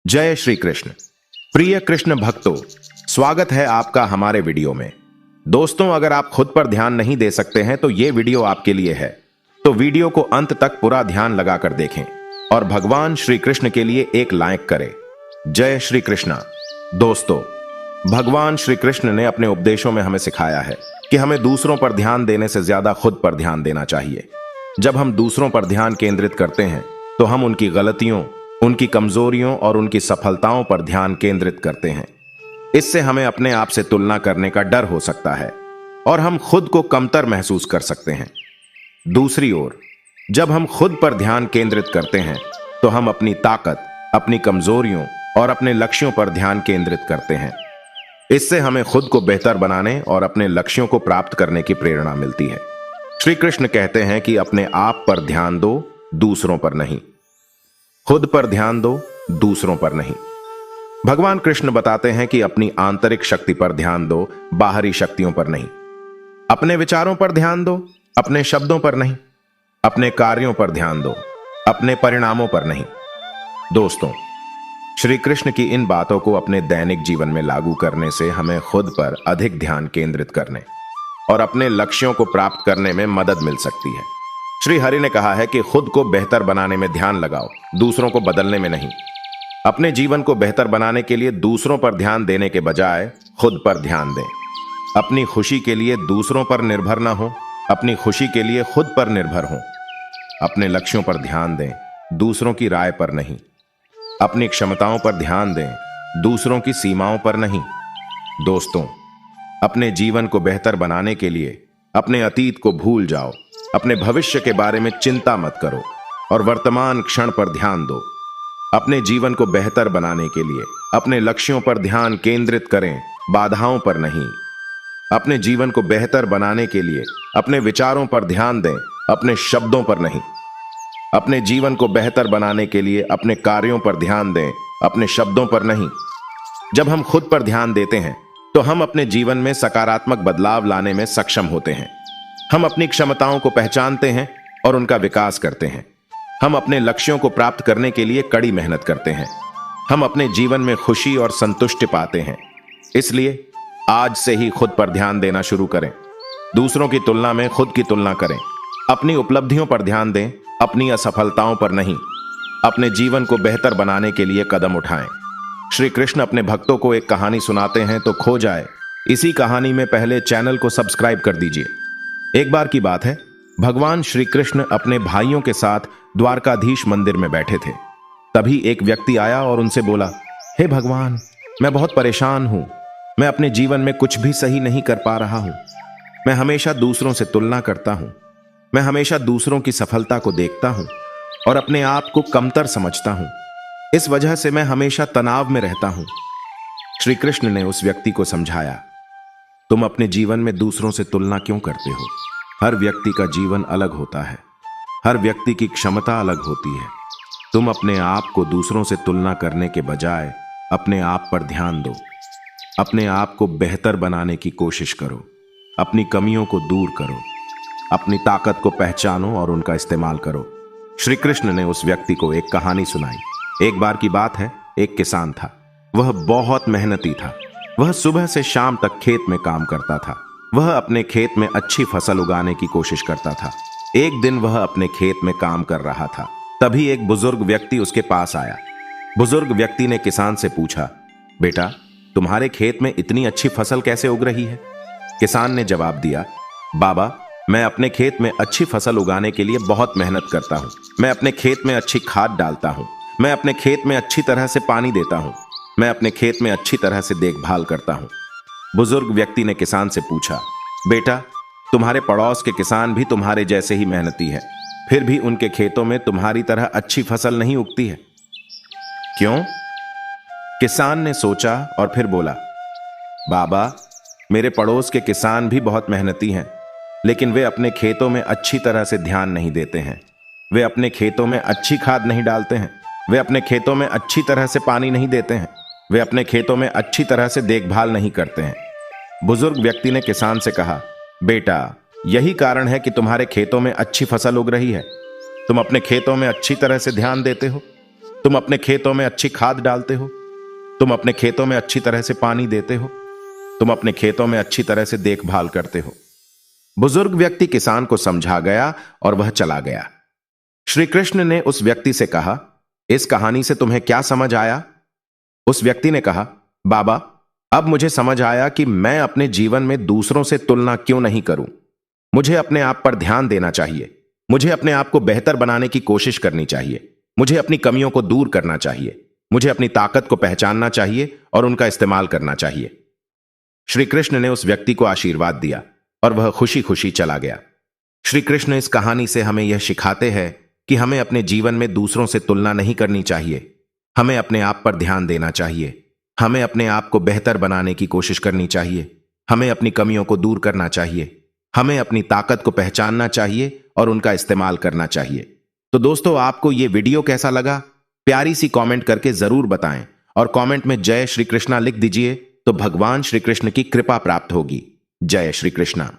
जय श्री कृष्ण। प्रिय कृष्ण भक्तों, स्वागत है आपका हमारे वीडियो में। दोस्तों, अगर आप खुद पर ध्यान नहीं दे सकते हैं तो ये वीडियो आपके लिए है। तो वीडियो को अंत तक पूरा ध्यान लगाकर देखें और भगवान श्री कृष्ण के लिए एक लाइक करें। जय श्री कृष्णा। दोस्तों, भगवान श्री कृष्ण ने अपने उपदेशों में हमें सिखाया है कि हमें दूसरों पर ध्यान देने से ज्यादा खुद पर ध्यान देना चाहिए। जब हम दूसरों पर ध्यान केंद्रित करते हैं तो हम उनकी गलतियों, उनकी कमजोरियों और उनकी सफलताओं पर ध्यान केंद्रित करते हैं। इससे हमें अपने आप से तुलना करने का डर हो सकता है और हम खुद को कमतर महसूस कर सकते हैं। दूसरी ओर, जब हम खुद पर ध्यान केंद्रित करते हैं तो हम अपनी ताकत, अपनी कमजोरियों और अपने लक्ष्यों पर ध्यान केंद्रित करते हैं। इससे हमें खुद को बेहतर बनाने और अपने लक्ष्यों को प्राप्त करने की प्रेरणा मिलती है। श्री कृष्ण कहते हैं कि अपने आप पर ध्यान दो, दूसरों पर नहीं। खुद पर ध्यान दो, दूसरों पर नहीं। भगवान कृष्ण बताते हैं कि अपनी आंतरिक शक्ति पर ध्यान दो, बाहरी शक्तियों पर नहीं। अपने विचारों पर ध्यान दो, अपने शब्दों पर नहीं। अपने कार्यों पर ध्यान दो, अपने परिणामों पर नहीं। दोस्तों, श्री कृष्ण की इन बातों को अपने दैनिक जीवन में लागू करने से हमें खुद पर अधिक ध्यान केंद्रित करने और अपने लक्ष्यों को प्राप्त करने में मदद मिल सकती है। श्री हरि ने कहा है कि खुद को बेहतर बनाने में ध्यान लगाओ, दूसरों को बदलने में नहीं। अपने जीवन को बेहतर बनाने के लिए दूसरों पर ध्यान देने के बजाय खुद पर ध्यान दें। अपनी खुशी के लिए दूसरों पर निर्भर ना हो, अपनी खुशी के लिए खुद पर निर्भर हो। अपने लक्ष्यों पर ध्यान दें, दूसरों की राय पर नहीं। अपनी क्षमताओं पर ध्यान दें, दूसरों की सीमाओं पर नहीं। दोस्तों, अपने जीवन को बेहतर बनाने के लिए अपने अतीत को भूल जाओ, अपने भविष्य के बारे में चिंता मत करो और वर्तमान क्षण पर ध्यान दो। अपने जीवन को बेहतर बनाने के लिए अपने लक्ष्यों पर ध्यान केंद्रित करें, बाधाओं पर नहीं। अपने जीवन को बेहतर बनाने के लिए अपने विचारों पर ध्यान दें, अपने शब्दों पर नहीं। अपने जीवन को बेहतर बनाने के लिए अपने कार्यों पर ध्यान दें, अपने शब्दों पर नहीं। जब हम खुद पर ध्यान देते हैं तो हम अपने जीवन में सकारात्मक बदलाव लाने में सक्षम होते हैं। हम अपनी क्षमताओं को पहचानते हैं और उनका विकास करते हैं। हम अपने लक्ष्यों को प्राप्त करने के लिए कड़ी मेहनत करते हैं। हम अपने जीवन में खुशी और संतुष्टि पाते हैं। इसलिए आज से ही खुद पर ध्यान देना शुरू करें। दूसरों की तुलना में खुद की तुलना करें। अपनी उपलब्धियों पर ध्यान दें, अपनी असफलताओं पर नहीं। अपने जीवन को बेहतर बनाने के लिए कदम उठाएं। श्री कृष्ण अपने भक्तों को एक कहानी सुनाते हैं तो खो जाए। इसी कहानी में पहले चैनल को सब्सक्राइब कर दीजिए। एक बार की बात है, भगवान श्री कृष्ण अपने भाइयों के साथ द्वारकाधीश मंदिर में बैठे थे। तभी एक व्यक्ति आया और उनसे बोला, हे भगवान, मैं बहुत परेशान हूं। मैं अपने जीवन में कुछ भी सही नहीं कर पा रहा हूं। मैं हमेशा दूसरों से तुलना करता हूं। मैं हमेशा दूसरों की सफलता को देखता हूं और अपने आप को कमतर समझता हूं। इस वजह से मैं हमेशा तनाव में रहता हूं। श्री कृष्ण ने उस व्यक्ति को समझाया, तुम अपने जीवन में दूसरों से तुलना क्यों करते हो? हर व्यक्ति का जीवन अलग होता है। हर व्यक्ति की क्षमता अलग होती है। तुम अपने आप को दूसरों से तुलना करने के बजाय अपने आप पर ध्यान दो। अपने आप को बेहतर बनाने की कोशिश करो। अपनी कमियों को दूर करो। अपनी ताकत को पहचानो और उनका इस्तेमाल करो। श्री कृष्ण ने उस व्यक्ति को एक कहानी सुनाई। एक बार की बात है, एक किसान था। वह बहुत मेहनती था। वह सुबह से शाम तक खेत में काम करता था। वह अपने खेत में अच्छी फसल उगाने की कोशिश करता था। एक दिन वह अपने खेत में काम कर रहा था। तभी एक बुजुर्ग व्यक्ति उसके पास आया। बुजुर्ग व्यक्ति ने किसान से पूछा, बेटा, तुम्हारे खेत में इतनी अच्छी फसल कैसे उग रही है? किसान ने जवाब दिया, बाबा, मैं अपने खेत में अच्छी फसल उगाने के लिए बहुत मेहनत करता हूँ। मैं अपने खेत में अच्छी खाद डालता हूँ। मैं अपने खेत में अच्छी तरह से पानी देता हूँ। मैं अपने खेत में अच्छी तरह से देखभाल करता हूँ। बुजुर्ग व्यक्ति ने किसान से पूछा, बेटा, तुम्हारे पड़ोस के किसान भी तुम्हारे जैसे ही मेहनती हैं, फिर भी उनके खेतों में तुम्हारी तरह अच्छी फसल नहीं उगती है, क्यों? किसान ने सोचा और फिर बोला, बाबा, मेरे पड़ोस के किसान भी बहुत मेहनती हैं, लेकिन वे अपने खेतों में अच्छी तरह से ध्यान नहीं देते हैं। वे अपने खेतों में अच्छी खाद नहीं डालते हैं। वे अपने खेतों में अच्छी तरह से पानी नहीं देते हैं। वे अपने खेतों में अच्छी तरह से देखभाल नहीं करते हैं। बुजुर्ग व्यक्ति ने किसान से कहा, बेटा, यही कारण है कि तुम्हारे खेतों में अच्छी फसल उग रही है। तुम अपने खेतों में अच्छी तरह से ध्यान देते हो। तुम अपने खेतों में अच्छी खाद डालते हो, तुम अपने खेतों में अच्छी तरह से पानी देते हो, तुम अपने खेतों में अच्छी तरह से देखभाल करते हो। बुजुर्ग व्यक्ति किसान को समझा गया और वह चला गया। श्री कृष्ण ने उस व्यक्ति से कहा, इस कहानी से तुम्हें क्या समझ आया? उस व्यक्ति ने कहा, बाबा, अब मुझे समझ आया कि मैं अपने जीवन में दूसरों से तुलना क्यों नहीं करूं। मुझे अपने आप पर ध्यान देना चाहिए, मुझे अपने आप को बेहतर बनाने की कोशिश करनी चाहिए, मुझे अपनी कमियों को दूर करना चाहिए, मुझे अपनी ताकत को पहचानना चाहिए और उनका इस्तेमाल करना चाहिए। श्री कृष्ण ने उस व्यक्ति को आशीर्वाद दिया और वह खुशी खुशी चला गया। श्री कृष्ण इस कहानी से हमें यह सिखाते हैं कि हमें अपने जीवन में दूसरों से तुलना नहीं करनी चाहिए, हमें अपने आप पर ध्यान देना चाहिए, हमें अपने आप को बेहतर बनाने की कोशिश करनी चाहिए, हमें अपनी कमियों को दूर करना चाहिए, हमें अपनी ताकत को पहचानना चाहिए और उनका इस्तेमाल करना चाहिए। तो दोस्तों, आपको यह वीडियो कैसा लगा? प्यारी सी कमेंट करके जरूर बताएं और कमेंट में जय श्री कृष्णा लिख दीजिए, तो भगवान श्री कृष्ण की कृपा प्राप्त होगी। जय श्री कृष्णा।